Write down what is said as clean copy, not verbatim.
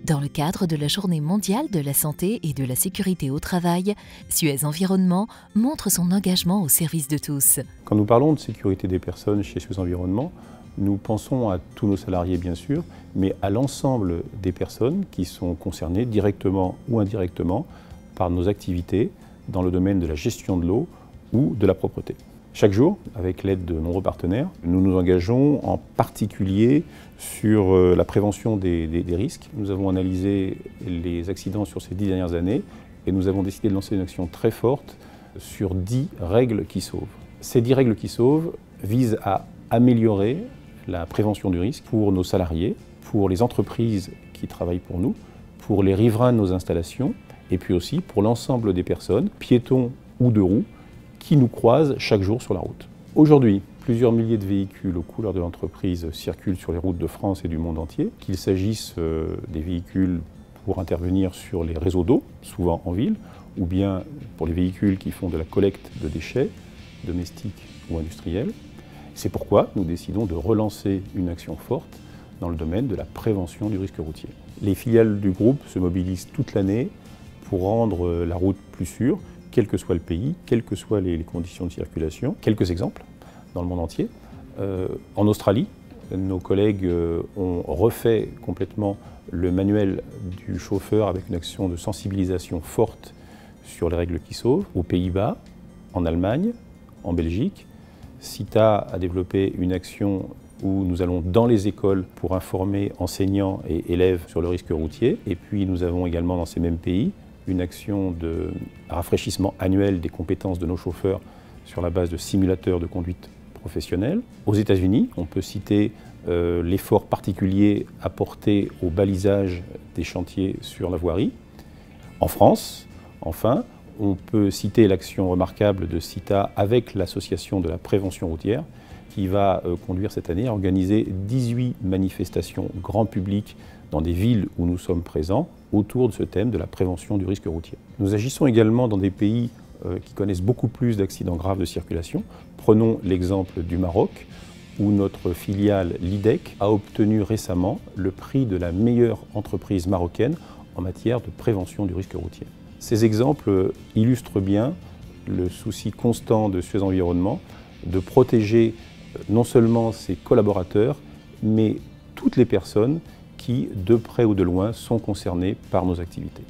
Dans le cadre de la Journée mondiale de la santé et de la sécurité au travail, Suez Environnement montre son engagement au service de tous. Quand nous parlons de sécurité des personnes chez Suez Environnement, nous pensons à tous nos salariés bien sûr, mais à l'ensemble des personnes qui sont concernées directement ou indirectement par nos activités dans le domaine de la gestion de l'eau ou de la propreté. Chaque jour, avec l'aide de nombreux partenaires, nous nous engageons en particulier sur la prévention des risques. Nous avons analysé les accidents sur ces 10 dernières années et nous avons décidé de lancer une action très forte sur 10 règles qui sauvent. Ces 10 règles qui sauvent visent à améliorer la prévention du risque pour nos salariés, pour les entreprises qui travaillent pour nous, pour les riverains de nos installations et puis aussi pour l'ensemble des personnes, piétons ou de roues, qui nous croisent chaque jour sur la route. Aujourd'hui, plusieurs milliers de véhicules aux couleurs de l'entreprise circulent sur les routes de France et du monde entier, qu'il s'agisse des véhicules pour intervenir sur les réseaux d'eau, souvent en ville, ou bien pour les véhicules qui font de la collecte de déchets, domestiques ou industriels. C'est pourquoi nous décidons de relancer une action forte dans le domaine de la prévention du risque routier. Les filiales du groupe se mobilisent toute l'année pour rendre la route plus sûre, quel que soit le pays, quelles que soient les conditions de circulation. Quelques exemples dans le monde entier. En Australie, nos collègues ont refait complètement le manuel du chauffeur avec une action de sensibilisation forte sur les règles qui sauvent. Aux Pays-Bas, en Allemagne, en Belgique, CITA a développé une action où nous allons dans les écoles pour informer enseignants et élèves sur le risque routier. Et puis nous avons également dans ces mêmes pays une action de rafraîchissement annuel des compétences de nos chauffeurs sur la base de simulateurs de conduite professionnelle. Aux États-Unis, on peut citer l'effort particulier apporté au balisage des chantiers sur la voirie. En France, enfin, on peut citer l'action remarquable de CITA avec l'association de la prévention routière qui va conduire cette année à organiser 18 manifestations grand public dans des villes où nous sommes présents autour de ce thème de la prévention du risque routier. Nous agissons également dans des pays qui connaissent beaucoup plus d'accidents graves de circulation. Prenons l'exemple du Maroc, où notre filiale LIDEC a obtenu récemment le prix de la meilleure entreprise marocaine en matière de prévention du risque routier. Ces exemples illustrent bien le souci constant de Suez Environnement de protéger non seulement ses collaborateurs, mais toutes les personnes qui, de près ou de loin, sont concernées par nos activités.